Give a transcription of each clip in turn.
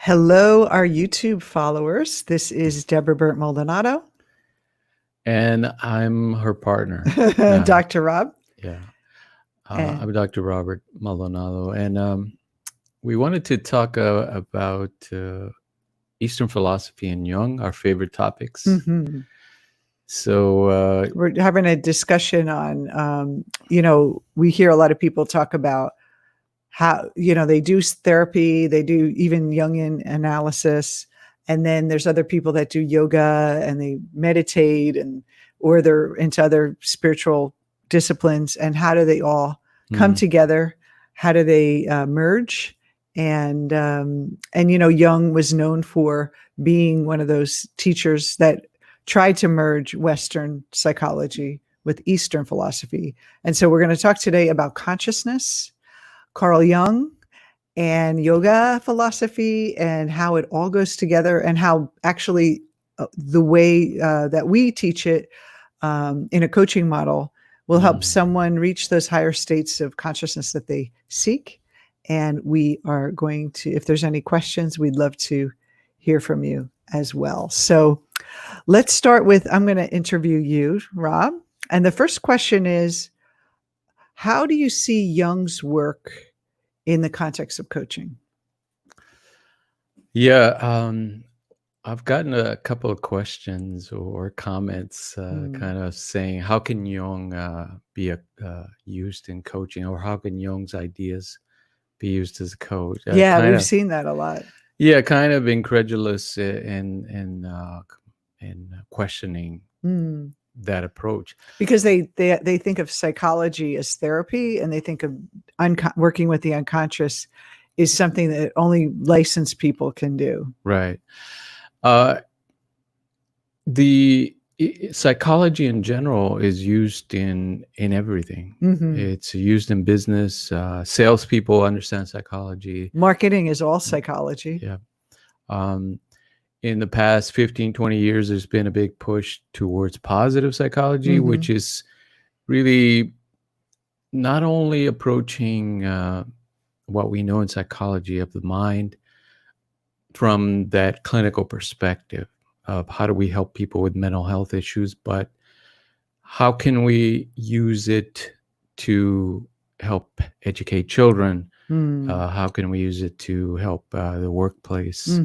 Hello, our YouTube followers. This is Deborah Burt Maldonado. And I'm her partner. Dr. Rob. Yeah. And- I'm Dr. Robert Maldonado. And we wanted to talk about Eastern philosophy and Jung, our favorite topics. Mhm. So We're having a discussion on, we hear a lot of people talk about how, they do therapy, they do even Jungian analysis. And then there's other people that do yoga and they meditate or they're into other spiritual disciplines. And how do they all come together? How do they merge? And Jung was known for being one of those teachers that tried to merge Western psychology with Eastern philosophy. And so we're going to talk today about consciousness, Carl Jung, and yoga philosophy, and how it all goes together, and how actually the way that we teach it in a coaching model will help someone reach those higher states of consciousness that they seek. And we are going to, if there's any questions, we'd love to hear from you as well. So let's start with, I'm going to interview you, Rob. And the first question is, how do you see Jung's work in the context of coaching? Yeah, I've gotten a couple of questions or comments kind of saying, how can Jung be used in coaching, or how can Jung's ideas be used as a coach? We've seen that a lot. Yeah, kind of incredulous in questioning that approach, because they think of psychology as therapy, and they think of working with the unconscious is something that only licensed people can do. Right. The psychology in general is used in everything. It's used in business. Salespeople understand psychology. Marketing is all psychology. Yeah. In the past 15, 20 years, there's been a big push towards positive psychology, which is really not only approaching what we know in psychology of the mind from that clinical perspective of how do we help people with mental health issues, but how can we use it to help educate children? How can we use it to help the workplace?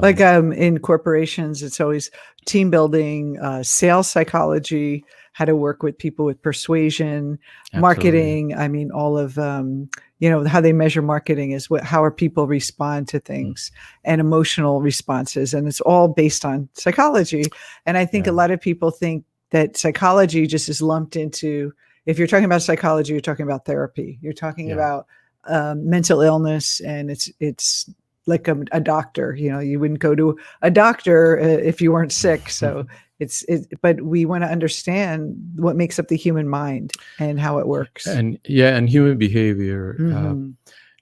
Like in corporations, it's always team building, sales psychology, how to work with people with persuasion, marketing. I mean, all of, how they measure marketing is how are people respond to things, and emotional responses. And it's all based on psychology. And I think a lot of people think that psychology just is lumped into, if you're talking about psychology, you're talking about therapy. You're talking about mental illness, and it's like a doctor. You wouldn't go to a doctor if you weren't sick. So but we want to understand what makes up the human mind and how it works. And human behavior.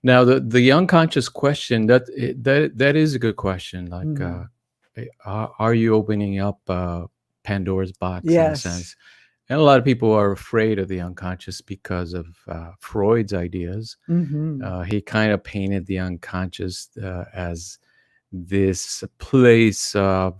Now the unconscious question, that is a good question. Like, are you opening up Pandora's box in a sense? And a lot of people are afraid of the unconscious because of Freud's ideas. He kind of painted the unconscious as this place of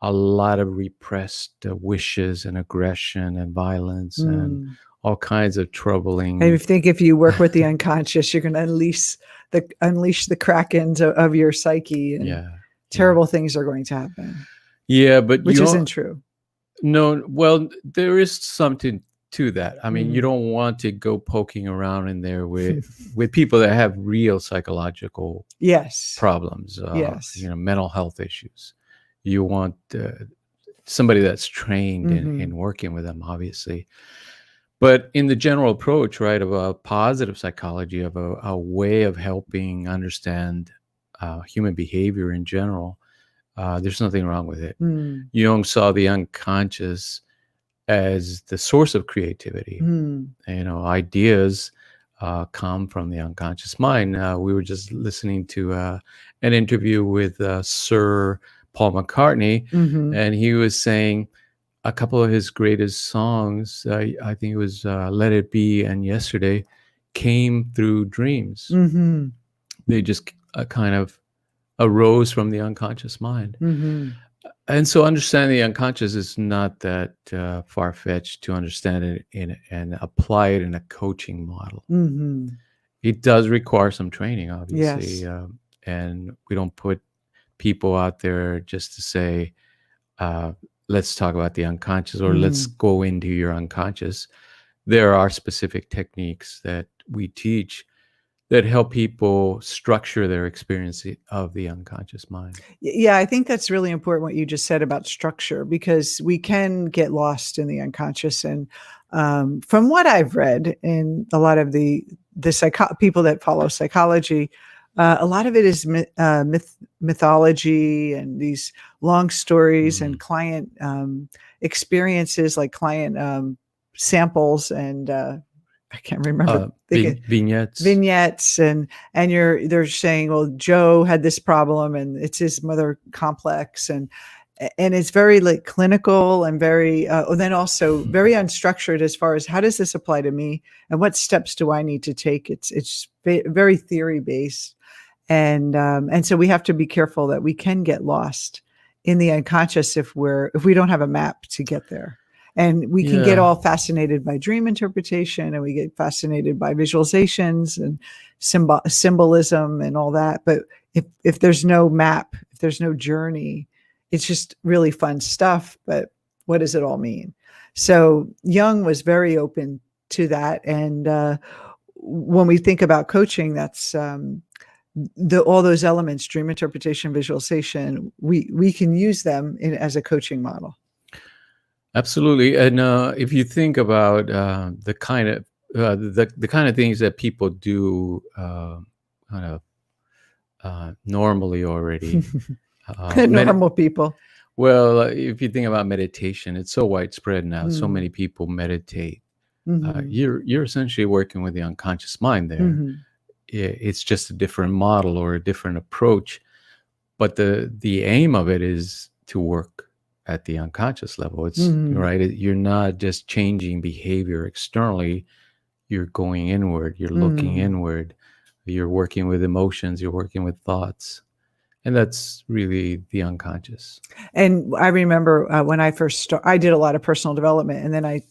a lot of repressed wishes and aggression and violence and all kinds of troubling. I think if you work with the unconscious, you're going to unleash the krakens of your psyche, and terrible things are going to happen. Yeah, but which isn't true. No, well, there is something to that. I mean, you don't want to go poking around in there with people that have real psychological problems, mental health issues. You want somebody that's trained in working with them, obviously. But in the general approach, right, of a positive psychology, of a way of helping understand human behavior in general, there's nothing wrong with it. Jung saw the unconscious as the source of creativity. Ideas come from the unconscious mind. We were just listening to an interview with Sir Paul McCartney, and he was saying a couple of his greatest songs, I think it was Let It Be and Yesterday, came through dreams. They just kind of arose from the unconscious mind. Mm-hmm. And so understanding the unconscious is not that far-fetched to understand it and apply it in a coaching model. Mm-hmm. It does require some training, obviously. Yes. And we don't put people out there just to say, let's talk about the unconscious, or let's go into your unconscious. There are specific techniques that we teach that help people structure their experience of the unconscious mind. Yeah, I think that's really important what you just said about structure, because we can get lost in the unconscious. And from what I've read in a lot of the people that follow psychology, a lot of it is mythology and these long stories and client experiences, like client samples and I can't remember. Vignettes, and they're saying, well, Joe had this problem and it's his mother complex, and it's very like clinical and very then also very unstructured as far as how does this apply to me and what steps do I need to take. It's very theory based, and so we have to be careful that we can get lost in the unconscious if we don't have a map to get there. And we can get all fascinated by dream interpretation, and we get fascinated by visualizations and symbolism and all that. But if there's no map, if there's no journey, it's just really fun stuff. But what does it all mean? So Jung was very open to that. And when we think about coaching, that's all those elements, dream interpretation, visualization, we can use them as a coaching model. Absolutely. And if you think about the kind of things that people do normally already, normal people. Well, if you think about meditation, it's so widespread now. So many people meditate. You're essentially working with the unconscious mind there. It's just a different model or a different approach, but the aim of it is to work at the unconscious level. It's right. You're not just changing behavior externally. You're going inward. You're looking inward. You're working with emotions. You're working with thoughts. And that's really the unconscious. And I remember when I first started, I did a lot of personal development. And then I,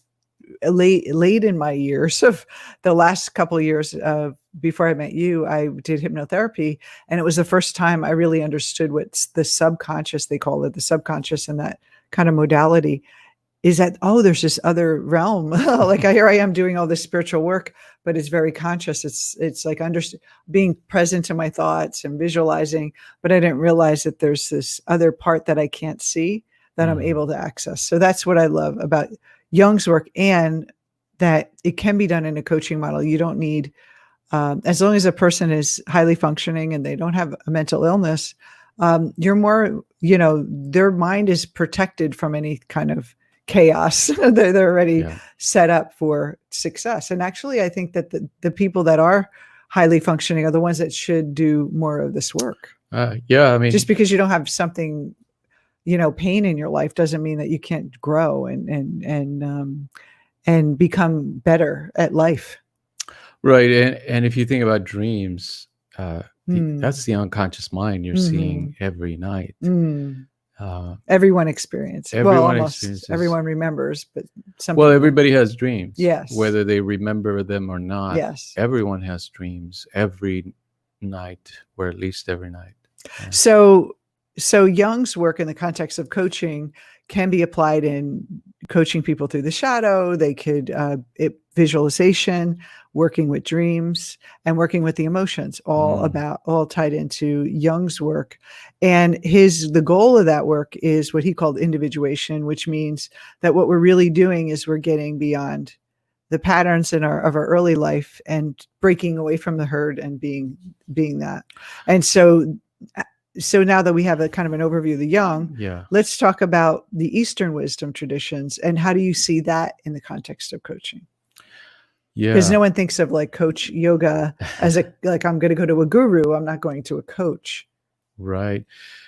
late in my years of the last couple of years before I met you, I did hypnotherapy. And it was the first time I really understood what's the subconscious, they call it the subconscious, and that kind of modality is that, oh, there's this other realm. Like here I am doing all this spiritual work, but it's very conscious. It's like being present to my thoughts and visualizing, but I didn't realize that there's this other part that I can't see that I'm able to access. So that's what I love about Jung's work, and that it can be done in a coaching model. You don't need, as long as a person is highly functioning and they don't have a mental illness, you're more, their mind is protected from any kind of chaos. They're already set up for success. And actually, I think that the people that are highly functioning are the ones that should do more of this work. I mean, just because you don't have something, pain in your life doesn't mean that you can't grow and become better at life. Right. And if you think about dreams, that's the unconscious mind you're seeing every night. Everyone experiences. Everyone remembers, but everybody has dreams. Yes. Whether they remember them or not. Yes. Everyone has dreams every night, or at least every night. Yeah. So Jung's work in the context of coaching can be applied in coaching people through the shadow. They could visualization, working with dreams, and working with the emotions, all tied into Jung's work. And the goal of that work is what he called individuation, which means that what we're really doing is we're getting beyond the patterns of our early life and breaking away from the herd and being that. And so now that we have a kind of an overview of the Jung, let's talk about the Eastern wisdom traditions and how do you see that in the context of coaching? Because no one thinks of like coach yoga as like I'm going to go to a guru. I'm not going to a coach. Right.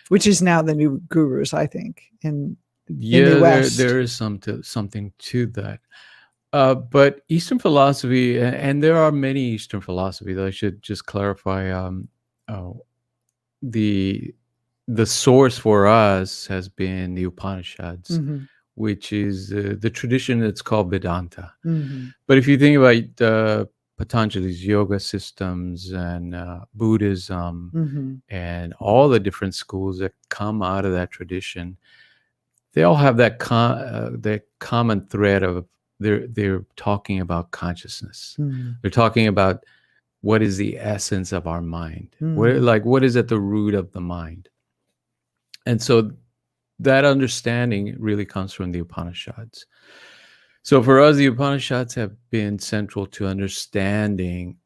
Which is now the new gurus, I think, in the West. There is something to that. But Eastern philosophy, and there are many Eastern philosophies, I should just clarify. the source for us has been the Upanishads, which is the tradition that's called Vedanta. But if you think about Patanjali's yoga systems and Buddhism and all the different schools that come out of that tradition, they all have that common thread of they're talking about consciousness. They're talking about what is the essence of our mind. What is at the root of the mind? And so that understanding really comes from the Upanishads. So for us, the Upanishads have been central to understanding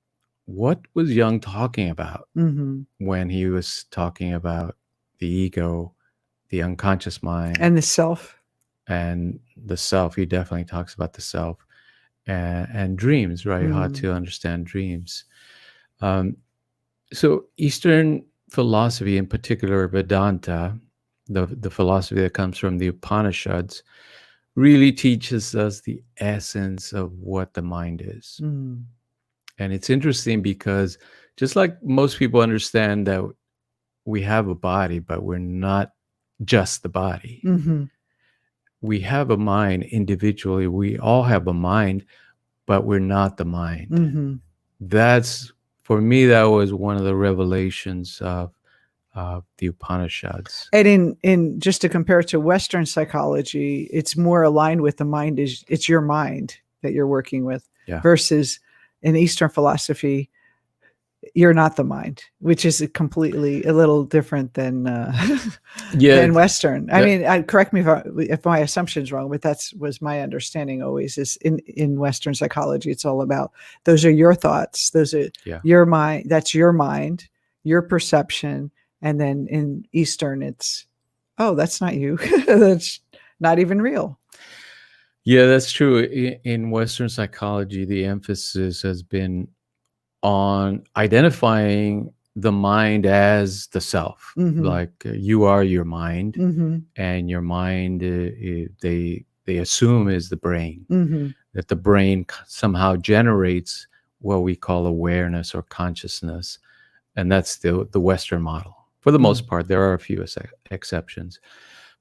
what was Jung talking about when he was talking about the ego, the unconscious mind, and the self. And the self. He definitely talks about the self and dreams, right? How to understand dreams. So Eastern philosophy, in particular Vedanta, the philosophy that comes from the Upanishads, really teaches us the essence of what the mind is. And it's interesting because just like most people understand that we have a body, but we're not just the body. We have a mind individually. We all have a mind, but we're not the mind. That's, for me, that was one of the revelations of the Upanishads. And in just to compare it to Western psychology, it's more aligned with the mind. It's your mind that you're working with, versus in Eastern philosophy, you're not the mind, which is a little different than than Western. I mean, correct me if my assumption's wrong, but was my understanding always. Is in Western psychology, it's all about those are your thoughts, those are your mind. That's your mind, your perception. And then in Eastern, it's, oh, that's not you. That's not even real. Yeah, that's true. In Western psychology, the emphasis has been on identifying the mind as the self. Like you are your mind, and your mind, they assume, is the brain. That the brain somehow generates what we call awareness or consciousness. And that's the Western model. For the most part, there are a few exceptions.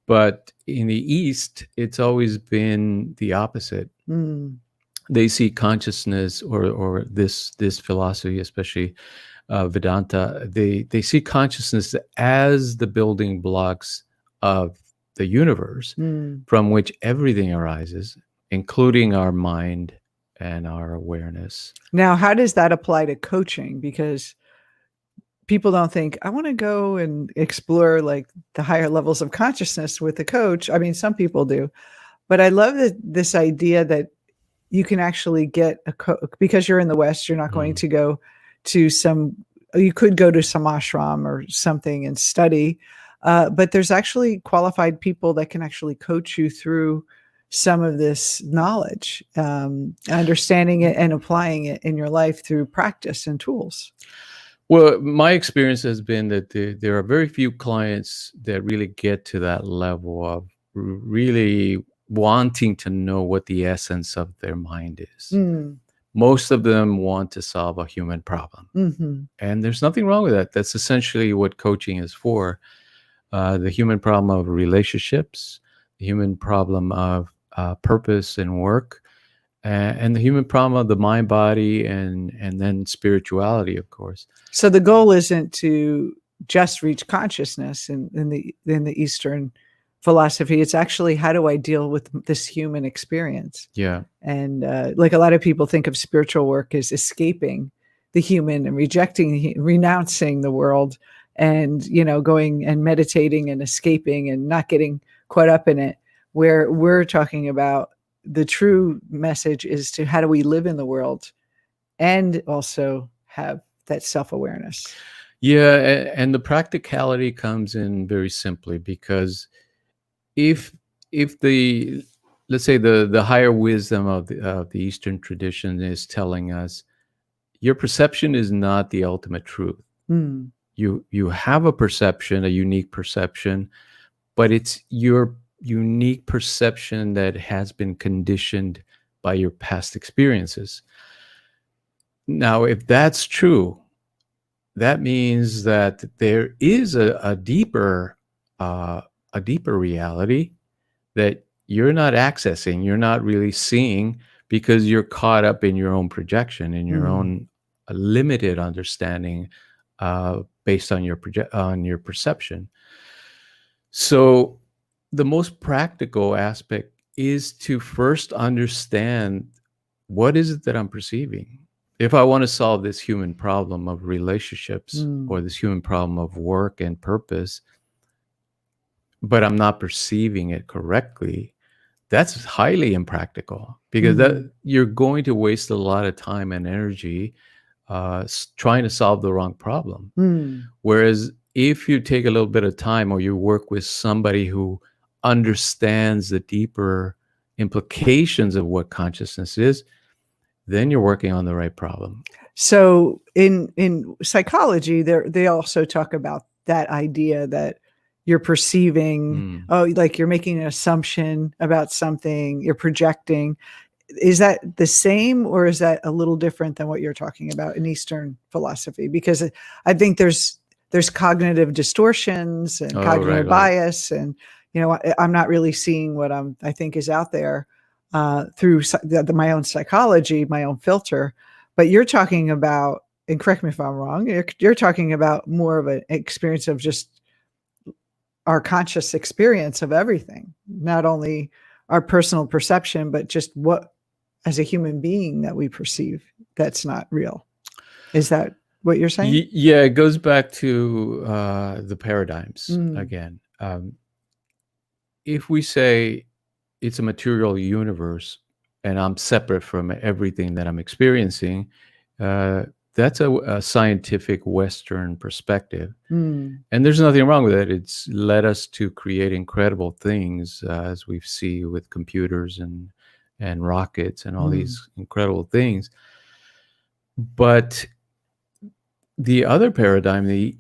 But in the East, it's always been the opposite. They see consciousness or this philosophy, especially Vedanta, they see consciousness as the building blocks of the universe from which everything arises, including our mind and our awareness. Now, how does that apply to coaching? Because people don't think, I want to go and explore like the higher levels of consciousness with the coach. I mean, some people do, but I love this idea that you can actually get because you're in the West, you're not going to go to you could go to some ashram or something and study, but there's actually qualified people that can actually coach you through some of this knowledge, understanding it and applying it in your life through practice and tools. Well, my experience has been that there are very few clients that really get to that level of really wanting to know what the essence of their mind is. Most of them want to solve a human problem. And there's nothing wrong with that. That's essentially what coaching is for. The human problem of relationships, the human problem of purpose and work, and the human problem of the mind, body, and then spirituality, of course. So the goal isn't to just reach consciousness in the Eastern philosophy. It's actually, how do I deal with this human experience? Yeah. And like a lot of people think of spiritual work as escaping the human and renouncing the world, and going and meditating and escaping and not getting caught up in it. Where we're talking about the true message is to how do we live in the world and also have that self-awareness. Yeah, and the practicality comes in very simply, because if let's say the higher wisdom of the Eastern tradition is telling us your perception is not the ultimate truth. You have a perception, a unique perception, but it's your unique perception that has been conditioned by your past experiences. Now, if that's true, that means that there is a deeper reality that you're not accessing, you're not really seeing, because you're caught up in your own projection, in your own limited understanding based on your perception. So the most practical aspect is to first understand, what is it that I'm perceiving? If I want to solve this human problem of relationships or this human problem of work and purpose, but I'm not perceiving it correctly, that's highly impractical, because that you're going to waste a lot of time and energy trying to solve the wrong problem. Whereas if you take a little bit of time, or you work with somebody who understands the deeper implications of what consciousness is, then you're working on the right problem. So in psychology, they also talk about that idea that you're perceiving, like you're making an assumption about something, you're projecting. Is that the same, or is that a little different than what you're talking about in Eastern philosophy? Because I think there's cognitive distortions and cognitive bias, and I'm not really seeing what I think is out there through my own psychology, my own filter. But you're talking about, and correct me if I'm wrong, you're talking about more of an experience of just our conscious experience of everything, not only our personal perception, but just what, as a human being, that we perceive that's not real. Is that what you're saying? Yeah, it goes back to the paradigms again. If we say it's a material universe and I'm separate from everything that I'm experiencing, that's a scientific Western perspective. And there's nothing wrong with it. It's led us to create incredible things, as we see with computers and rockets and all these incredible things. But the other paradigm, the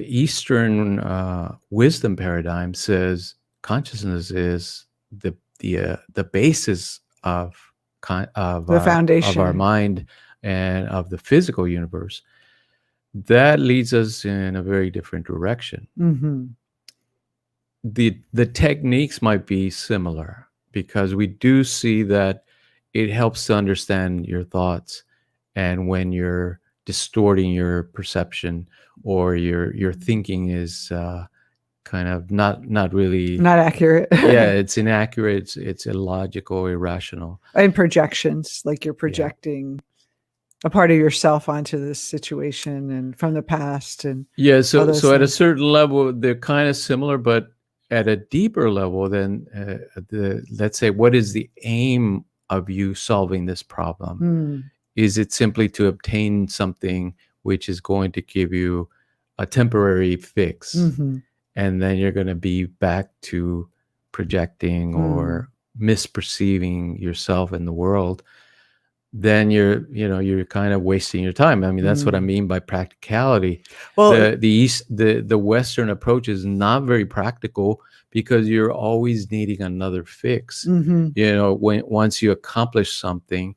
Eastern wisdom paradigm, says consciousness is the basis of the foundation of our mind and of the physical universe. That leads us in a very different direction. The techniques might be similar, because we do see that it helps to understand your thoughts, and when you're distorting your perception, or your thinking is kind of not accurate. Yeah, it's inaccurate, it's illogical, irrational. And projections, like you're projecting a part of yourself onto this situation and from the past. And so at a certain level they're kind of similar, but at a deeper level, then let's say, what is the aim of you solving this problem? Is it simply to obtain something which is going to give you a temporary fix, and then you're going to be back to projecting or misperceiving yourself in the world? Then you're kind of wasting your time. I mean, that's what I mean by practicality. Well, the Western approach is not very practical, because you're always needing another fix. Once you accomplish something,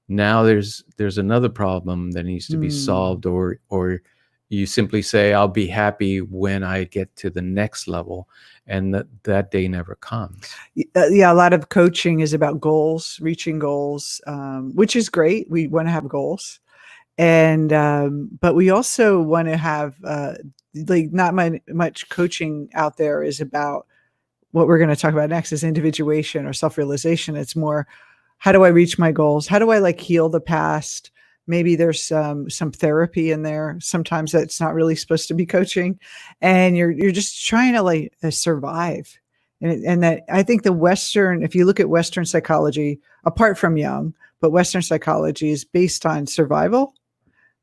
now there's another problem that needs to be solved, or you simply say, I'll be happy when I get to the next level, and that day never comes. Yeah, a lot of coaching is about goals, reaching goals, which is great. We want to have goals, and but we also want to have like not much coaching out there is about what we're going to talk about next, is individuation or self-realization. It's more, how do I reach my goals? How do I heal the past? Maybe there's some therapy in there. Sometimes that's not really supposed to be coaching, and you're just trying to survive. And that, I think the Western, if you look at Western psychology, apart from Jung, but Western psychology is based on survival.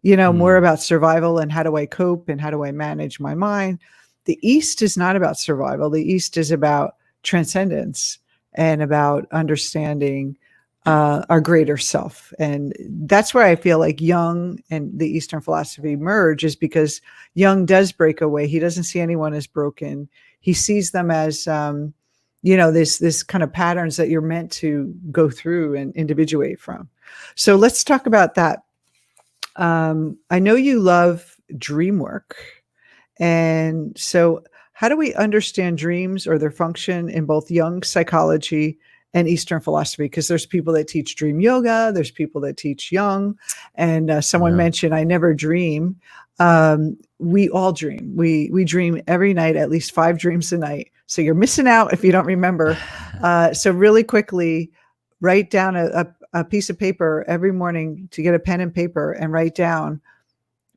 More about survival and how do I cope and how do I manage my mind. The East is not about survival. The East is about transcendence and about understanding our greater self. And that's where I feel like Jung and the Eastern philosophy merge, is because Jung does break away. He doesn't see anyone as broken. He sees them as, this kind of patterns that you're meant to go through and individuate from. So let's talk about that. I know you love dream work. And so, how do we understand dreams or their function in both Jung psychology and Eastern philosophy? Because there's people that teach dream yoga, there's people that teach Jung, and someone Yeah. mentioned, "I never dream." We all dream. We dream every night, at least 5 dreams a night. So you're missing out if you don't remember. So really quickly, write down a piece of paper every morning, to get a pen and paper and write down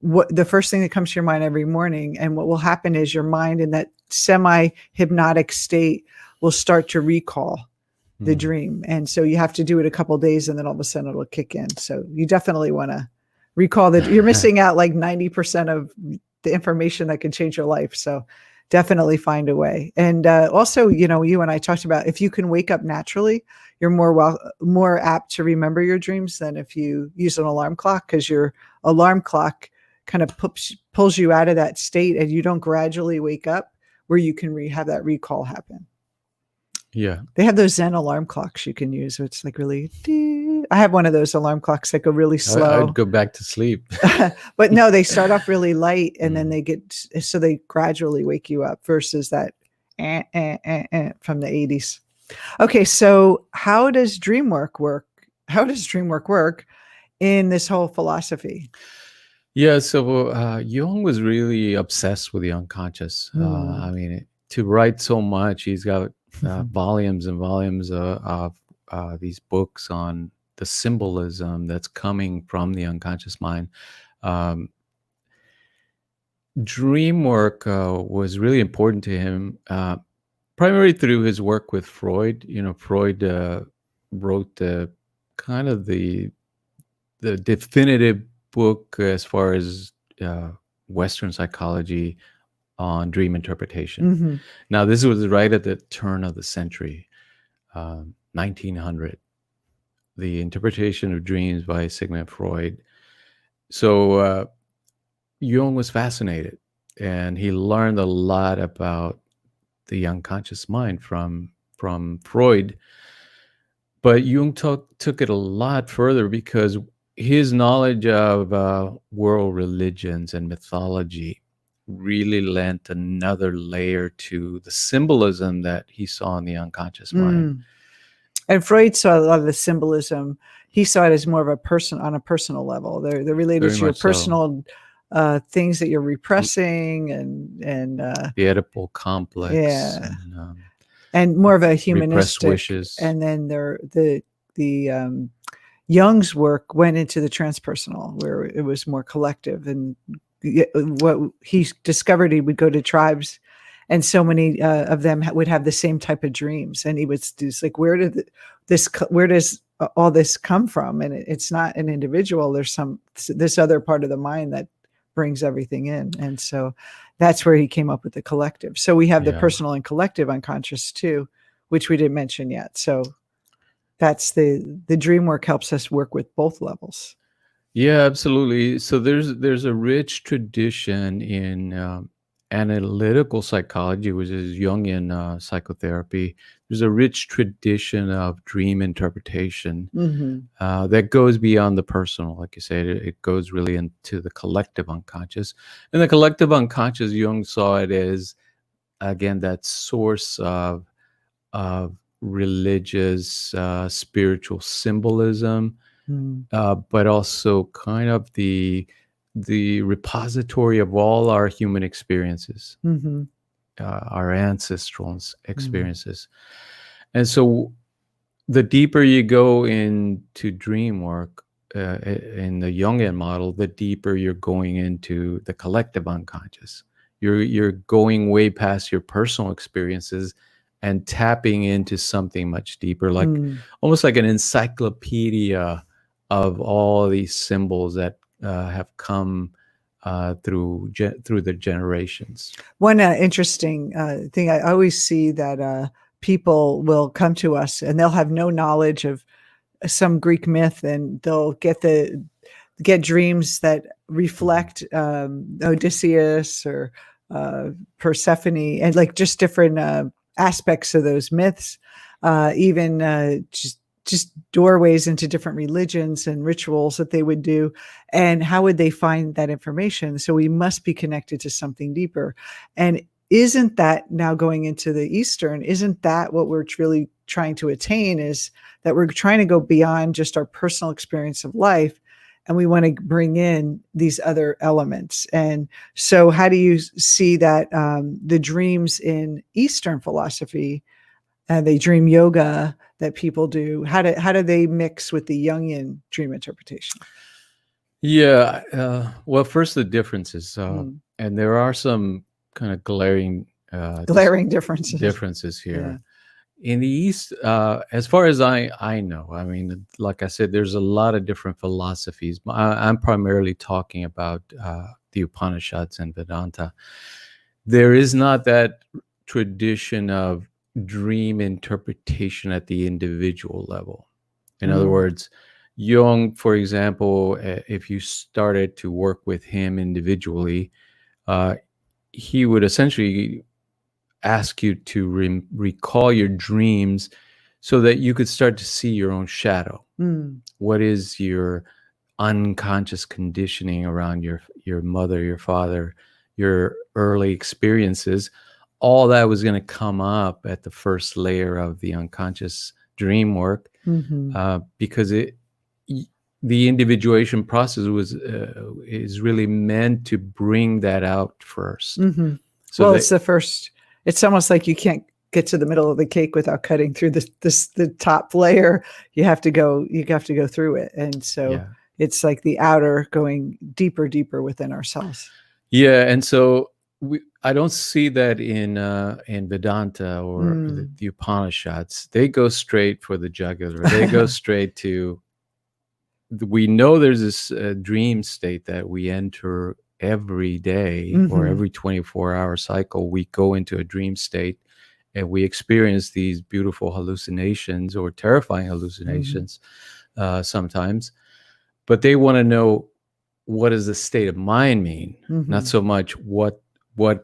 what the first thing that comes to your mind every morning. And what will happen is your mind, in that semi hypnotic state, will start to recall the dream. And so you have to do it a couple of days, and then all of a sudden it'll kick in. So you definitely want to recall that you're missing out like 90% of the information that can change your life. So definitely find a way. And also, you and I talked about, if you can wake up naturally, you're more apt to remember your dreams than if you use an alarm clock, because your alarm clock kind of pulls you out of that state, and you don't gradually wake up where you can have that recall happen. Yeah. They have those Zen alarm clocks you can use. It's like really, I have one of those alarm clocks that go really slow. I'd go back to sleep. But no, they start off really light, and then they gradually wake you up, versus that from the 80s. Okay, so how does dream work work? How does dream work work in this whole philosophy? Yeah, so Jung was really obsessed with the unconscious. I mean, to write so much, he's got volumes and volumes of these books on the symbolism that's coming from the unconscious mind. Dream work was really important to him, primarily through his work with Freud. Freud wrote the kind of the definitive book as far as Western psychology on dream interpretation. Now, this was right at the turn of the century, 1900, the interpretation of dreams by Sigmund Freud. So Jung was fascinated, and he learned a lot about the unconscious mind from Freud. But Jung took it a lot further, because his knowledge of world religions and mythology really lent another layer to the symbolism that he saw in the unconscious mind. And Freud saw a lot of the symbolism. He saw it as more of on a personal level. They're related Very to your much so. personal things that you're repressing, and the Oedipal complex. Yeah. And more of a humanistic wishes. And then the Jung's work went into the transpersonal, where it was more collective. And what he discovered, he would go to tribes, and so many of them would have the same type of dreams, and he would just like, where does all this come from? And it's not an individual. There's this other part of the mind that brings everything in. And so that's where he came up with the collective. So we have the personal and collective unconscious too, which we didn't mention yet. So that's the dream work helps us work with both levels. Yeah, absolutely. So there's a rich tradition in analytical psychology, which is Jungian psychotherapy. There's a rich tradition of dream interpretation that goes beyond the personal. Like you said, it goes really into the collective unconscious. And the collective unconscious, Jung saw it as, again, that source of religious, spiritual symbolism, but also kind of the repository of all our human experiences, our ancestral experiences. And so the deeper you go into dream work in the Jungian model, the deeper you're going into the collective unconscious. You're going way past your personal experiences and tapping into something much deeper, like almost like an encyclopedia of all these symbols that have come through the generations. One interesting thing, I always see that people will come to us and they'll have no knowledge of some Greek myth, and they'll get dreams that reflect Odysseus or Persephone, and like just different aspects of those myths, even just just doorways into different religions and rituals that they would do. And how would they find that information? So we must be connected to something deeper. And isn't that, now going into the Eastern, isn't that what we're really trying to attain, is that we're trying to go beyond just our personal experience of life, and we want to bring in these other elements. And so how do you see that the dreams in Eastern philosophy, the dream yoga that people do, how do they mix with the Jungian dream interpretation? Yeah. Well, first the differences, and there are some kind of glaring differences here. Yeah. In the East, as far as I know, I mean, like I said, there's a lot of different philosophies. I'm primarily talking about the Upanishads and Vedanta. There is not that tradition of dream interpretation at the individual level. In other words, Jung, for example, if you started to work with him individually, he would essentially ask you to recall your dreams so that you could start to see your own shadow. What is your unconscious conditioning around your mother, your father, your early experiences? All that was going to come up at the first layer of the unconscious dream work, because the individuation process is really meant to bring that out first. So well, it's the first. It's almost like you can't get to the middle of the cake without cutting through the top layer. You have to go through it, and so it's like the outer going deeper within ourselves. Yeah, and so I don't see that in Vedanta or the Upanishads. They go straight for the jugular. They go straight to. We know there's this dream state that we enter every day, or every 24-hour cycle. We go into a dream state and we experience these beautiful hallucinations or terrifying hallucinations sometimes. But they want to know, what does the state of mind mean? Not so much what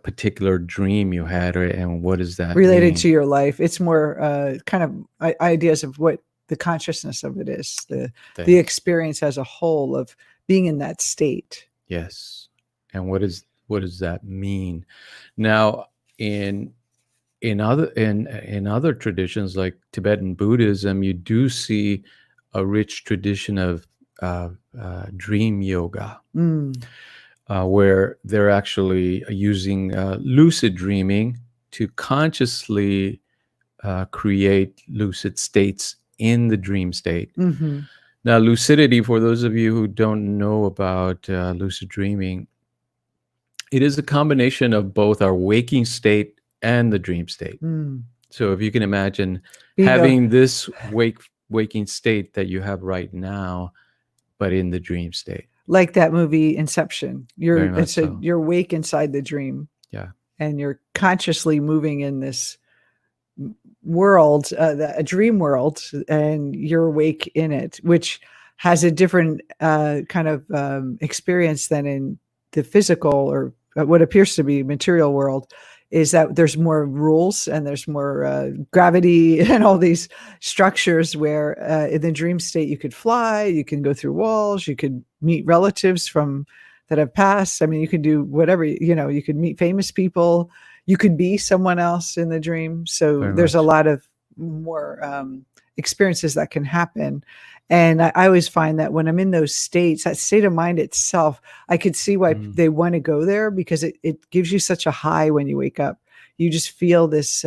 particular dream you had, and what does that related mean to your life. It's more kind of ideas of what the consciousness of it is, the experience as a whole of being in that state. Yes. And what does that mean? Now, in other traditions like Tibetan Buddhism, you do see a rich tradition of dream yoga, where they're actually using lucid dreaming to consciously create lucid states in the dream state. Now, lucidity, for those of you who don't know about lucid dreaming, it is a combination of both our waking state and the dream state. So if you can imagine having this waking state that you have right now, but in the dream state. Like that movie Inception. You're awake inside the dream. Yeah. And you're consciously moving in this world, a dream world, and you're awake in it, which has a different kind of experience than in the physical, or what appears to be material world. Is that there's more rules and there's more gravity and all these structures, where in the dream state you could fly, you can go through walls, you could meet relatives that have passed. I mean, you could do whatever, you could meet famous people, you could be someone else in the dream. So there's a lot of more experiences that can happen. And I always find that when I'm in those states, that state of mind itself, I could see why they want to go there, because it gives you such a high when you wake up. You just feel this,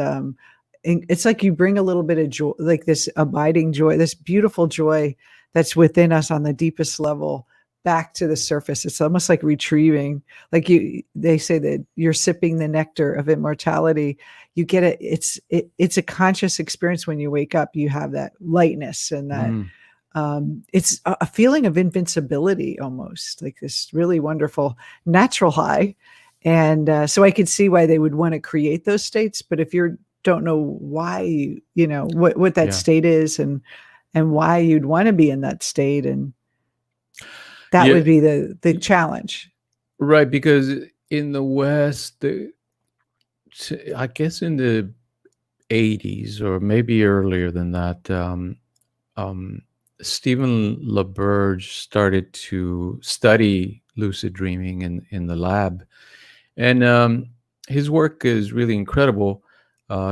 it's like you bring a little bit of joy, like this abiding joy, this beautiful joy that's within us on the deepest level, back to the surface. It's almost like retrieving, like they say that you're sipping the nectar of immortality. You get it. It's a conscious experience when you wake up. You have that lightness and that, it's a feeling of invincibility, almost like this really wonderful natural high. And so I could see why they would want to create those states. But if you don't know why, what that state is, and why you'd want to be in that state, and that would be the challenge. Right. Because in the West, I guess in the 80s or maybe earlier than that, Stephen LaBerge started to study lucid dreaming in the lab, and his work is really incredible.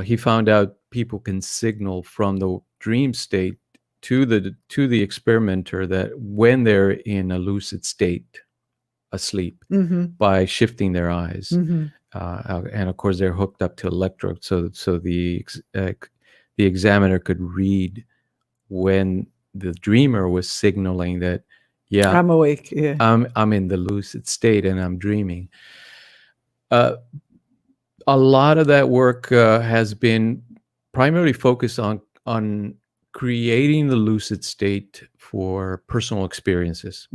He found out people can signal from the dream state to the experimenter that when they're in a lucid state, asleep, by shifting their eyes. And of course, they're hooked up to electrodes, so the examiner could read when the dreamer was signaling that, yeah, I'm awake. Yeah, I'm in the lucid state and I'm dreaming. A lot of that work has been primarily focused on creating the lucid state for personal experiences.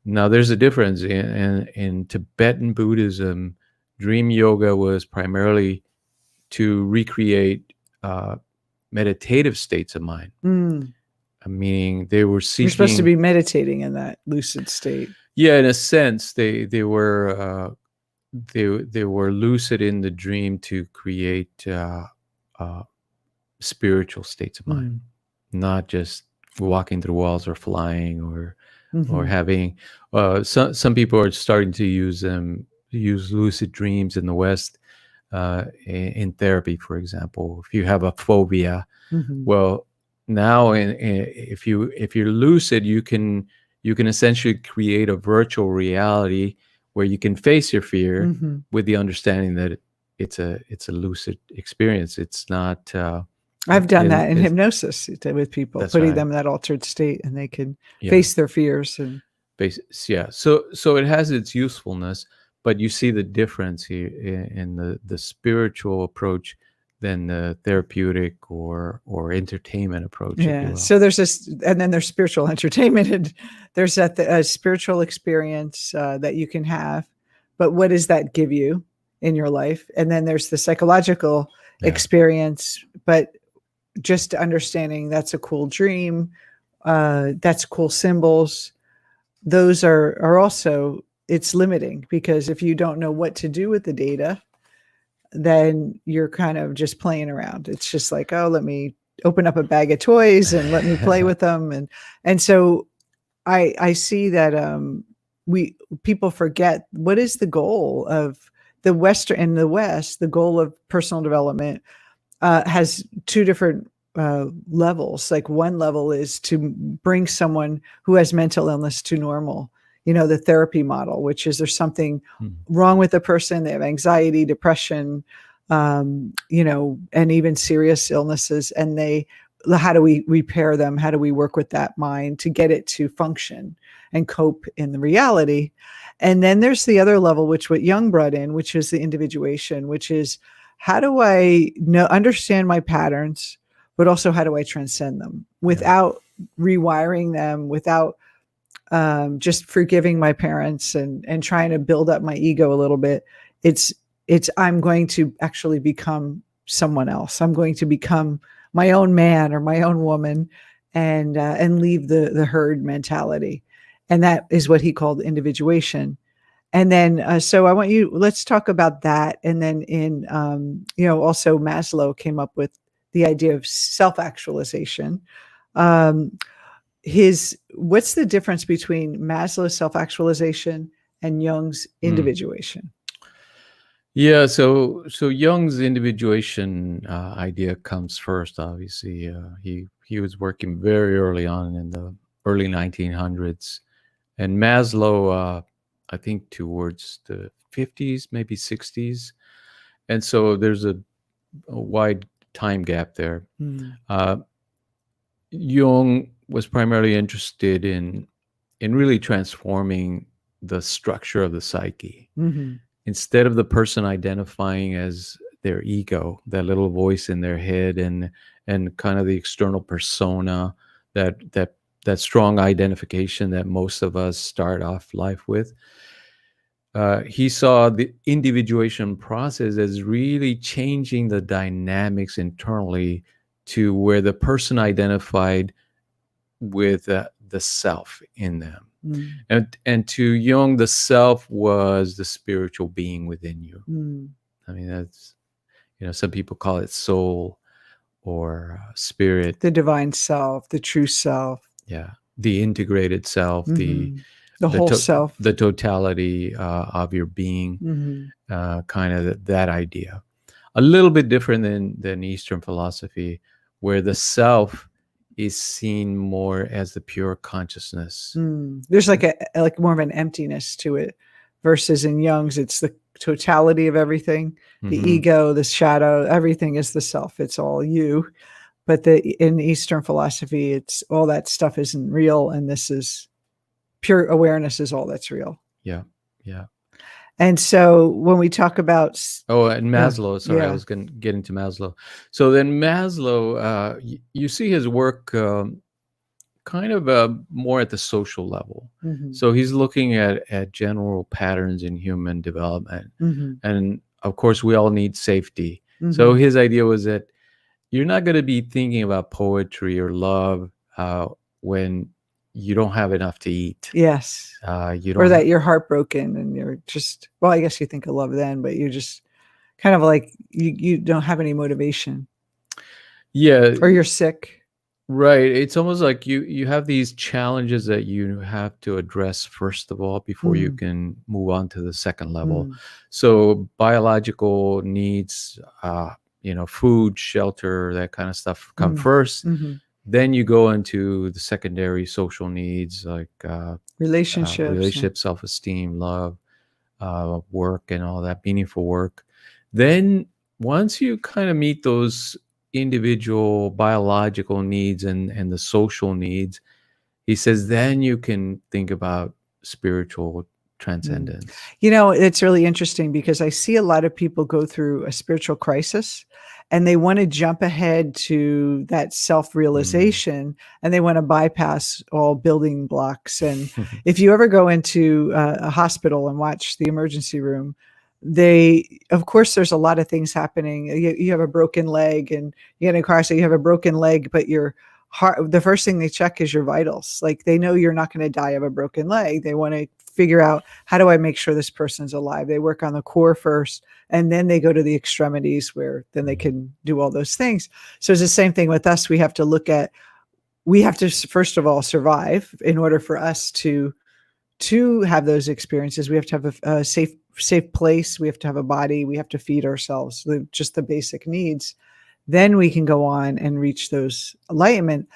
Now, there's a difference in Tibetan Buddhism. Dream yoga was primarily to recreate meditative states of mind. Meaning they were seeking. You're supposed to be meditating in that lucid state. Yeah, in a sense, they were lucid in the dream to create spiritual states of mind, not just walking through walls or flying or having. Some people are starting to use lucid dreams in the West in therapy, for example. If you have a phobia, well, now if you're lucid, you can essentially create a virtual reality where you can face your fear with the understanding that it's a lucid experience. It's not. I've done that in hypnosis with people, putting them in that altered state, and they can face their fears. And yeah, so it has its usefulness, but you see the difference here in the spiritual approach than the therapeutic or entertainment approach. Yeah. So there's this, and then there's spiritual entertainment, and there's that spiritual experience that you can have, but what does that give you in your life? And then there's the psychological experience, but just understanding that's a cool dream, that's cool symbols. Those are also, it's limiting, because if you don't know what to do with the data, then you're kind of just playing around. It's just like, oh, let me open up a bag of toys and let me play with them. And so I see that people forget, what is the goal of the Western, in the West, the goal of personal development has two different levels. Like one level is to bring someone who has mental illness to normal, the therapy model, which is there's something wrong with the person. They have anxiety, depression, and even serious illnesses. And how do we repair them? How do we work with that mind to get it to function and cope in the reality? And then there's the other level, which what Jung brought in, which is the individuation, which is, how do I understand my patterns, but also how do I transcend them without rewiring them, without just forgiving my parents and trying to build up my ego a little bit. It's I'm going to actually become someone else. I'm going to become my own man or my own woman, and leave the herd mentality. And that is what he called individuation. And then, so let's talk about that. And then also Maslow came up with the idea of self-actualization. What's the difference between Maslow's self-actualization and Jung's individuation? Yeah, so Jung's individuation idea comes first. Obviously, he was working very early on in the early 1900s, and Maslow, I think, towards the 50s, maybe 60s, and so there's a wide time gap there. Jung was primarily interested in really transforming the structure of the psyche. Instead of the person identifying as their ego, that little voice in their head, and kind of the external persona, that strong identification that most of us start off life with, he saw the individuation process as really changing the dynamics internally to where the person identified with the self in them. And to Jung, the self was the spiritual being within you. I mean, that's, some people call it soul, or spirit. The divine self, the true self. Yeah, the integrated self, the whole self, the totality of your being, kind of that idea. A little bit different than Eastern philosophy, where the self is seen more as the pure consciousness. There's like more of an emptiness to it, versus in Jung's, it's the totality of everything. The ego, the shadow, everything is the self. It's all you. But in Eastern philosophy, it's all that stuff isn't real, and this is pure awareness is all that's real. Yeah, yeah. And so when we talk about and Maslow, sorry, I was going to get into Maslow. So then Maslow, you see his work kind of more at the social level. So he's looking at general patterns in human development, and of course we all need safety. So his idea was that you're not going to be thinking about poetry or love when you don't have enough to eat. Yes. You don't, or that you're heartbroken and you're just, well, I guess you think of love then, but you're just kind of like you don't have any motivation. Yeah. Or you're sick. Right. It's almost like you have these challenges that you have to address first of all before you can move on to the second level. So biological needs, food, shelter, that kind of stuff come first. Then you go into the secondary social needs like relationships, self-esteem, love, work, and all that, meaningful work. Then once you kind of meet those individual biological needs and the social needs, he says, then you can think about spiritual transcendence. It's really interesting because I see a lot of people go through a spiritual crisis and they want to jump ahead to that self-realization and they want to bypass all building blocks. And if you ever go into a hospital and watch the emergency room, of course, there's a lot of things happening. You have a broken leg and you get in a car, so you have a broken leg, but your heart, the first thing they check is your vitals. Like they know you're not going to die of a broken leg. They want to figure out, how do I make sure this person's alive? They work on the core first, and then they go to the extremities where then they can do all those things. So it's the same thing with us. We have to first of all survive in order for us to have those experiences. We have to have a safe place. We have to have a body. We have to feed ourselves, just the basic needs. Then we can go on and reach those enlightenment.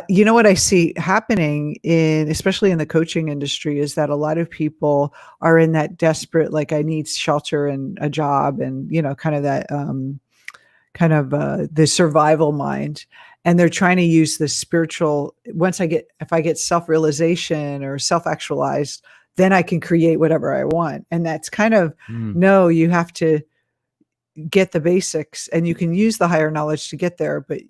What I see happening especially in the coaching industry, is that a lot of people are in that desperate, like, I need shelter and a job, and kind of that the survival mind. And they're trying to use the spiritual. If I get self-realization or self-actualized, then I can create whatever I want. And that's kind of, no, you have to get the basics, and you can use the higher knowledge to get there, but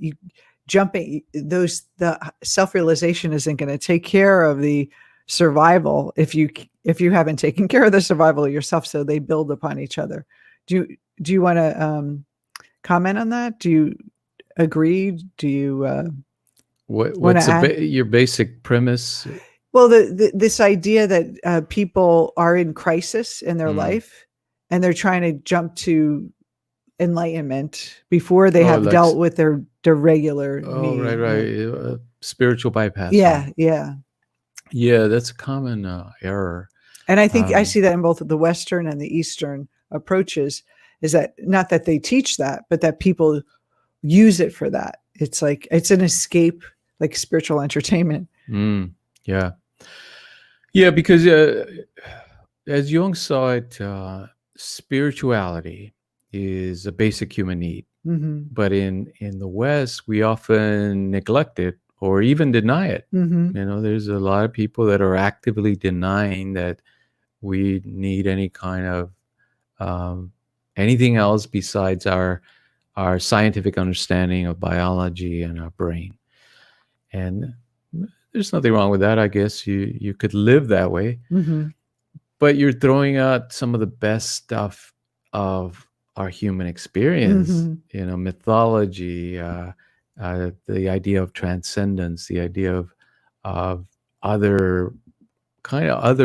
the self-realization isn't going to take care of the survival if you haven't taken care of the survival of yourself. So they build upon each other. Do you want to comment on that? Do you agree? Do you what's your basic premise? Well, this idea that people are in crisis in their life, and they're trying to jump to enlightenment before they have dealt with their regular need. Right. Spiritual bypass. Yeah, that's a common error. And I think I see that in both the Western and the Eastern approaches, is that not that they teach that, but that people use it for that. It's like, it's an escape, like spiritual entertainment. Yeah, because as Jung saw it, spirituality is a basic human need. But in the West, we often neglect it or even deny it. There's a lot of people that are actively denying that we need any kind of anything else besides our scientific understanding of biology and our brain. And there's nothing wrong with that. I guess you could live that way. But you're throwing out some of the best stuff of our human experience, mythology, the idea of transcendence, the idea of other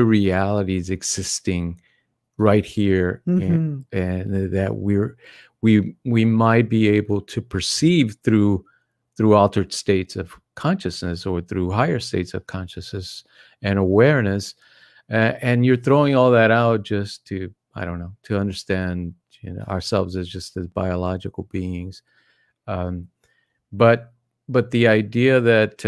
realities existing right here, Mm-hmm. and that we might be able to perceive through altered states of consciousness or through higher states of consciousness and awareness, and you're throwing all that out just to, I don't know, to understand, ourselves as just as biological beings. um, but the idea that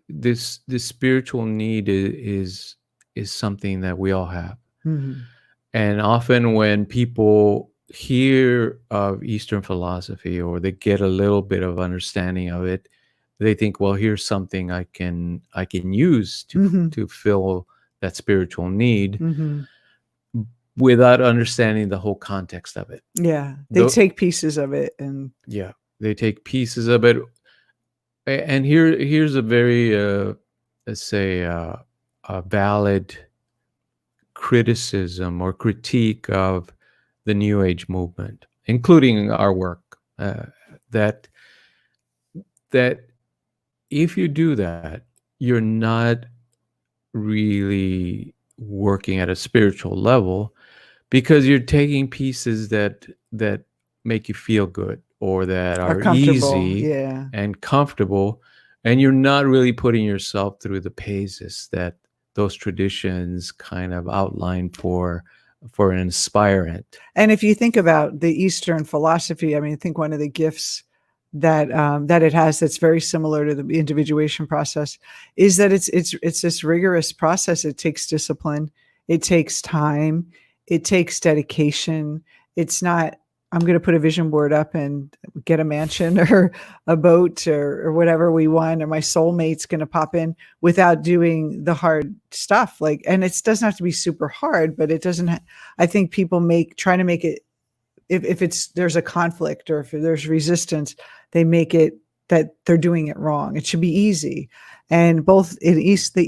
this spiritual need is something that we all have. Mm-hmm. And often when people hear of Eastern philosophy, or they get a little bit of understanding of it, they think, well, here's something I can use Mm-hmm. to fill that spiritual need, Mm-hmm. without understanding the whole context of it. Yeah, they take pieces of it and Yeah, they take pieces of it. And here's a very let's say a valid criticism or critique of the New Age movement, including our work, that that if you do that, you're not really working at a spiritual level, because you're taking pieces that make you feel good, or that are are comfortable. easy Yeah. and comfortable, and you're not really putting yourself through the paces that those traditions kind of outline for an aspirant. And if you think about the Eastern philosophy, I mean, I think one of the gifts that it has that's very similar to the individuation process is that it's this rigorous process. It takes discipline, it takes time, it takes dedication. It's not, I'm going to put a vision board up and get a mansion or a boat or whatever we want, or my soulmate's going to pop in, without doing the hard stuff. Like, and it doesn't have to be super hard, but it doesn't. I think people try to make it, if it's, there's a conflict or if there's resistance, they make it that they're doing it wrong. It should be easy. And both in the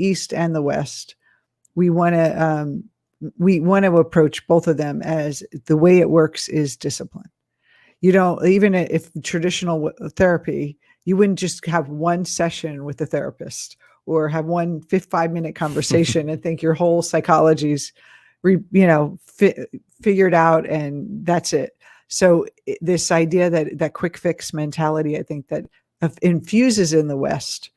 East and the West, we want to approach both of them as the way it works is discipline. You don't, even if traditional therapy, you wouldn't just have one session with the therapist or have one 5-minute conversation and think your whole psychology's figured out and that's it. So this idea that quick fix mentality, I think that infuses in the West,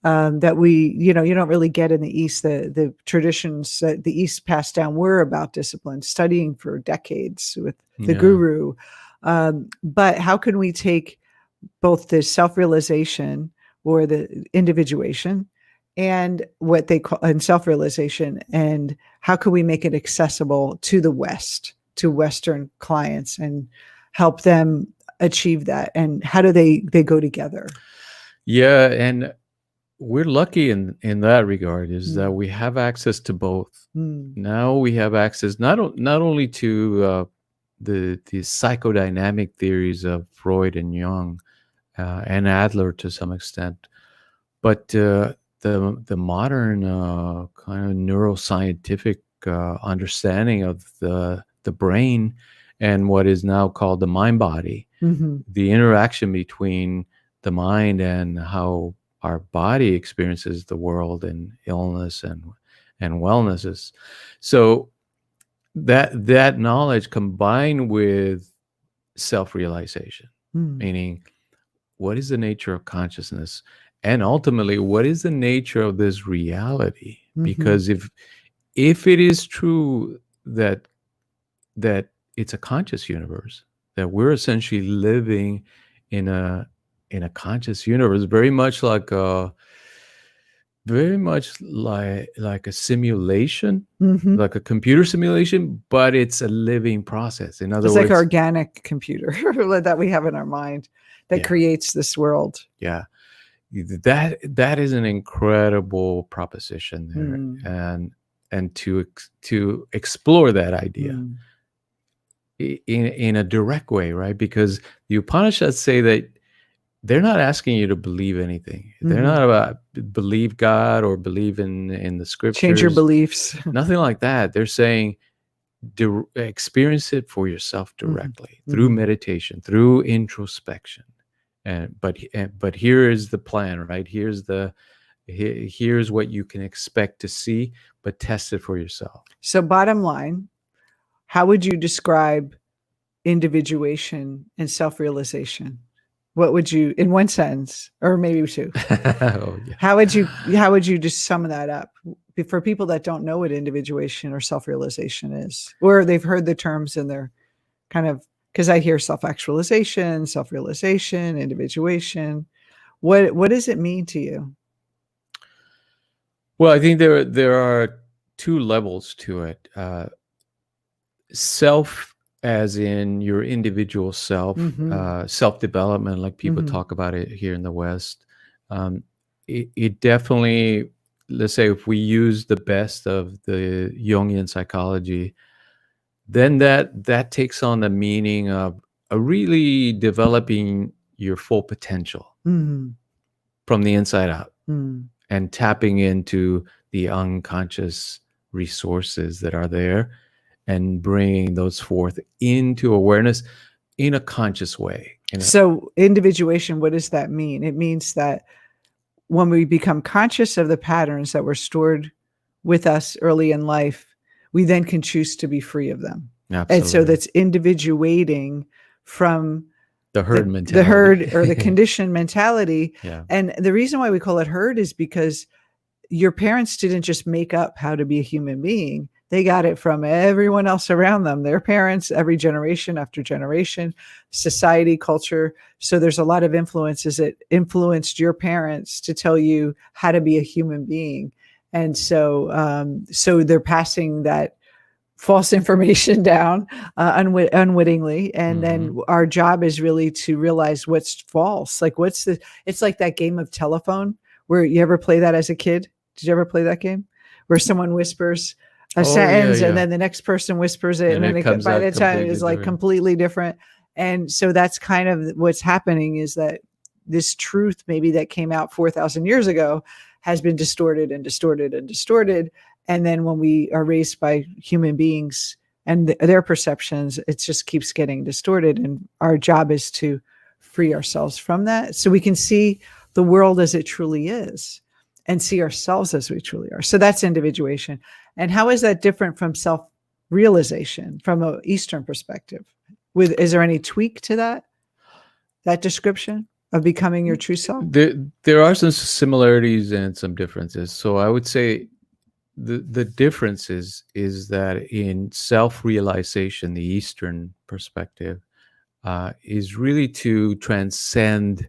that you don't really get in the East. The traditions that the East passed down were about discipline, studying for decades with the guru. But how can we take both the self-realization or the individuation and what they call and self-realization, and how can we make it accessible to the West, to Western clients, and help them achieve that? And how do they go together? Yeah, and we're lucky in that regard, is that we have access to both. Now we have access not only to the psychodynamic theories of Freud and Jung, and Adler to some extent, but the modern kind of neuroscientific understanding of the brain and what is now called the mind body, the interaction between the mind and how our body experiences the world, and illness and wellnesses. So that knowledge combined with self-realization, meaning what is the nature of consciousness, and ultimately what is the nature of this reality? Because if it is true that it's a conscious universe, that we're essentially living in a conscious universe, very much like a simulation, like a computer simulation, but it's a living process. In other it's words, like an organic computer that we have in our mind that creates this world. Yeah, that is an incredible proposition there, and to explore that idea in a direct way, right? Because the Upanishads say that they're not asking you to believe anything. They're not about believe God or believe in the scriptures. Change your beliefs. Nothing like that. They're saying experience it for yourself directly through meditation, through introspection. But here is the plan, right? Here's the Here's what you can expect to see, but test it for yourself. So bottom line, how would you describe individuation and self-realization? What would you, in one sentence, or maybe two? Oh, yeah. How would you just sum that up for people that don't know what individuation or self-realization is, or they've heard the terms and they're kind of, because I hear self-actualization, self-realization, individuation. What does it mean to you? Well, I think there are two levels to it. Self, as in your individual self, self-development, like people talk about it here in the West. It definitely, let's say, if we use the best of the Jungian psychology, then that takes on the meaning of really developing your full potential from the inside out and tapping into the unconscious resources that are there and bringing those forth into awareness in a conscious way. So individuation, what does that mean? It means that when we become conscious of the patterns that were stored with us early in life, we then can choose to be free of them. Absolutely. And so that's individuating from the herd mentality. The herd or the conditioned mentality. Yeah. And the reason why we call it herd is because your parents didn't just make up how to be a human being. They got it from everyone else around them, their parents, every generation after generation, society, culture. So there's a lot of influences that influenced your parents to tell you how to be a human being. And so, so they're passing that false information down unwittingly. And then our job is really to realize what's false. Like it's like that game of telephone where you ever play that as a kid? Did you ever play that game where someone whispers a sentence and then the next person whispers it and then by the time it's like completely different. And so that's kind of what's happening, is that this truth maybe that came out 4,000 years ago has been distorted and distorted and distorted. And then when we are raised by human beings and their perceptions, it just keeps getting distorted. And our job is to free ourselves from that so we can see the world as it truly is and see ourselves as we truly are. So that's individuation. And how is that different from self-realization from an Eastern perspective? Is there any tweak to that description of becoming your true self? There are some similarities and some differences. So I would say the difference is that in self-realization, the Eastern perspective is really to transcend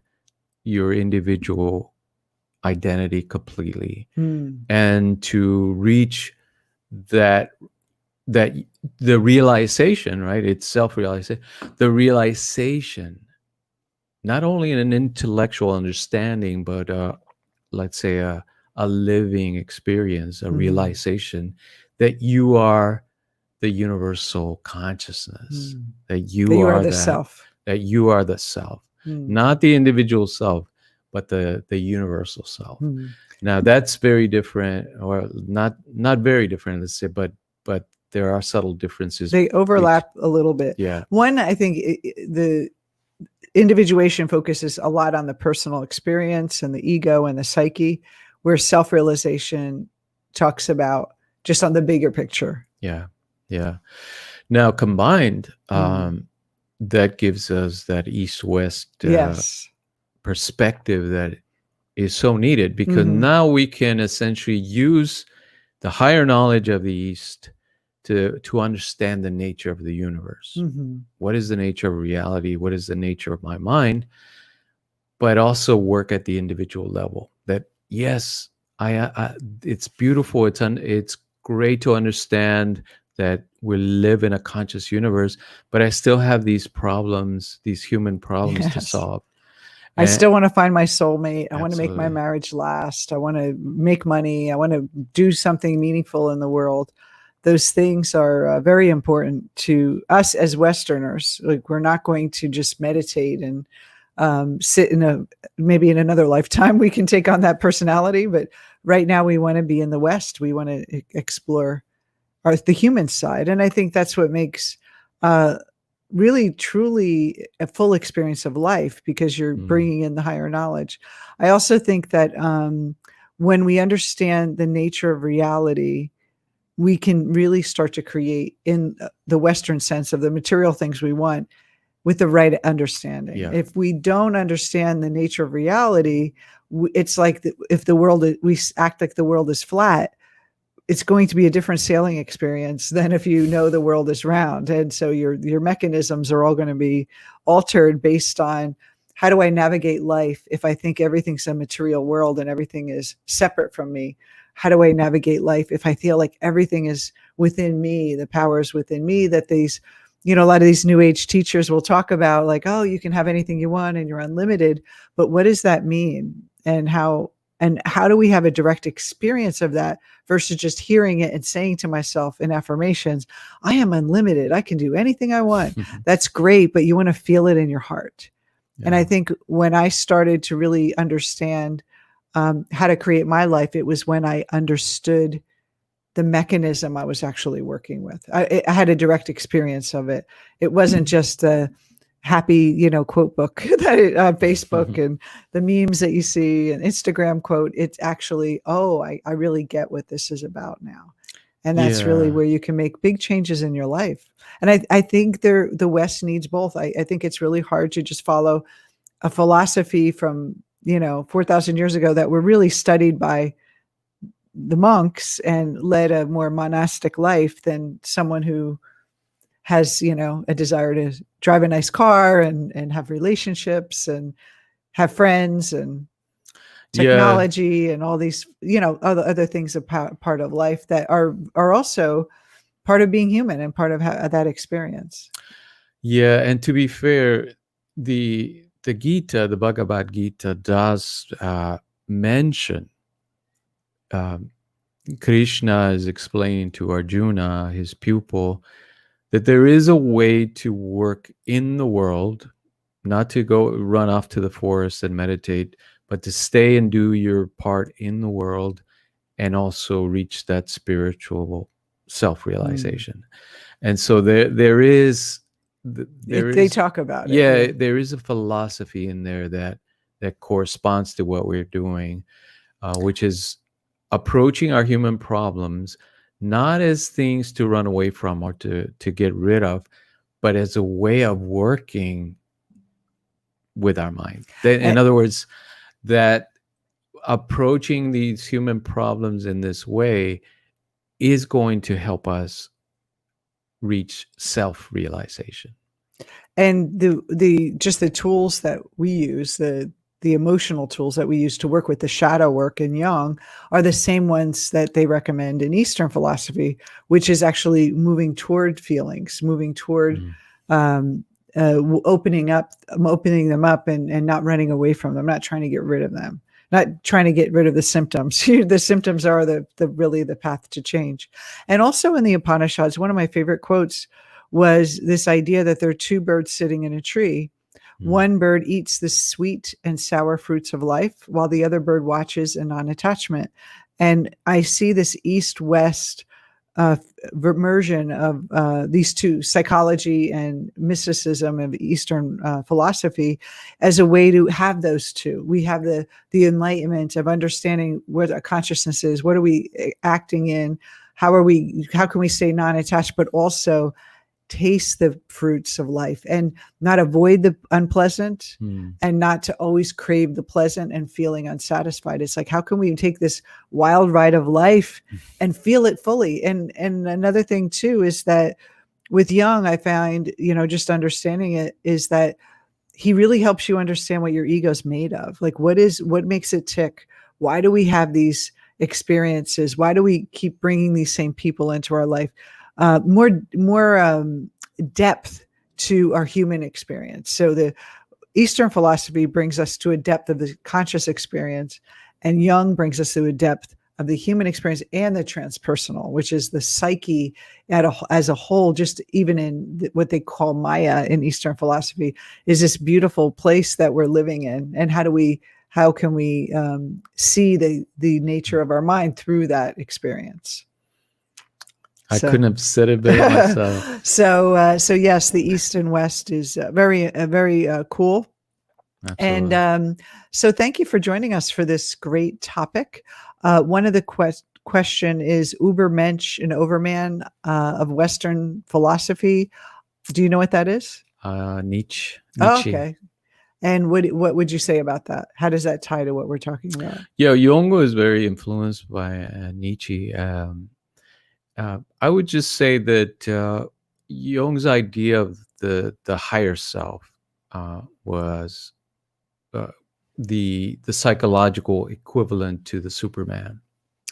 your individual identity completely and to reach that the realization, right? It's self-realization, the realization, not only in an intellectual understanding, but let's say a living experience, a realization that you are the universal consciousness, that you are the self, that you are the self, not the individual self, but the universal self. Now that's very different, or not very different, let's say, but there are subtle differences. They overlap a little bit. Yeah. One, I think the individuation focuses a lot on the personal experience and the ego and the psyche, where self-realization talks about just on the bigger picture. Yeah. Yeah. Now combined, that gives us that East-West perspective that is so needed, because now we can essentially use the higher knowledge of the East to understand the nature of the universe. What is the nature of reality? What is the nature of my mind? But also work at the individual level. That yes, it's beautiful. It's great to understand that we live in a conscious universe, but I still have these problems, these human problems to solve. I still want to find my soulmate. I want to make my marriage last. I want to make money. I want to do something meaningful in the world. Those things are very important to us as Westerners. Like, we're not going to just meditate and sit maybe in another lifetime we can take on that personality. But right now we want to be in the West. We want to explore the human side. And I think that's what makes really truly a full experience of life, because you're bringing in the higher knowledge. I also think that when we understand the nature of reality, we can really start to create, in the Western sense of the material things we want, with the right understanding. Yeah. If we don't understand the nature of reality, it's like if the world, we act like the world is flat, it's going to be a different sailing experience than if you know the world is round. And so your mechanisms are all going to be altered based on, how do I navigate life if I think everything's a material world and everything is separate from me? How do I navigate life if I feel like everything is within me, the power is within me, that these, a lot of these new age teachers will talk about, like, oh, you can have anything you want and you're unlimited. But what does that mean? And how do we have a direct experience of that versus just hearing it and saying to myself in affirmations, I am unlimited. I can do anything I want. That's great, but you want to feel it in your heart. Yeah. And I think when I started to really understand how to create my life, it was when I understood the mechanism I was actually working with. I had a direct experience of it. It wasn't just the happy, quote book that Facebook and the memes that you see and Instagram quote. It's actually, I really get what this is about now. And that's really where you can make big changes in your life. And I think the West needs both. I think it's really hard to just follow a philosophy from, 4,000 years ago that were really studied by the monks and led a more monastic life than someone who has, a desire to drive a nice car and have relationships and have friends and technology and all these, other things are part of life that are also part of being human and part of that experience. Yeah. And to be fair, the Gita, the Bhagavad Gita does mention Krishna is explaining to Arjuna, his pupil, that there is a way to work in the world, not to go run off to the forest and meditate, but to stay and do your part in the world and also reach that spiritual self-realization. And so there is... They talk about it. Yeah, there is a philosophy in there that corresponds to what we're doing, which is approaching our human problems not as things to run away from or to get rid of, but as a way of working with our mind. In other words, that approaching these human problems in this way is going to help us reach self-realization. And the tools that we use, the emotional tools that we use to work with the shadow work in Jung are the same ones that they recommend in Eastern philosophy, which is actually moving toward feelings, moving toward opening them up and not running away from them, not trying to get rid of them, not trying to get rid of the symptoms. The symptoms are really the path to change. And also in the Upanishads, one of my favorite quotes was this idea that there are two birds sitting in a tree. One bird eats the sweet and sour fruits of life, while the other bird watches in non-attachment. And I see this East-West version of these two, psychology and mysticism of Eastern philosophy, as a way to have those two. We have the enlightenment of understanding what a consciousness is, what are we acting in, how can we stay non-attached, but also taste the fruits of life and not avoid the unpleasant and not to always crave the pleasant and feeling unsatisfied. It's like, how can we take this wild ride of life and feel it fully? And another thing too, is that with Jung, I find, just understanding it is that he really helps you understand what your ego's made of. Like what makes it tick? Why do we have these experiences? Why do we keep bringing these same people into our life? More depth to our human experience. So the Eastern philosophy brings us to a depth of the conscious experience, and Jung brings us to a depth of the human experience and the transpersonal, which is the psyche as a whole. Just even in what they call Maya in Eastern philosophy, is this beautiful place that we're living in, and how can we see the nature of our mind through that experience? I couldn't have said it better myself. So yes, the East and West is very cool. Absolutely. And so thank you for joining us for this great topic. One of the question is Übermensch and Overman of Western philosophy. Do you know what that is? Nietzsche. Oh, okay. And what would you say about that? How does that tie to what we're talking about? Yeah, Jung was very influenced by Nietzsche. I would just say that Jung's idea of the higher self was the psychological equivalent to the Superman.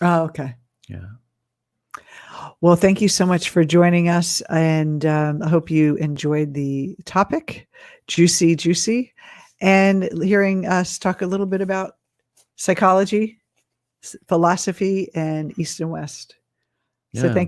Oh, okay. Yeah. Well, thank you so much for joining us, and I hope you enjoyed the topic, juicy, and hearing us talk a little bit about psychology, philosophy, and East and West. So Yeah. thank you.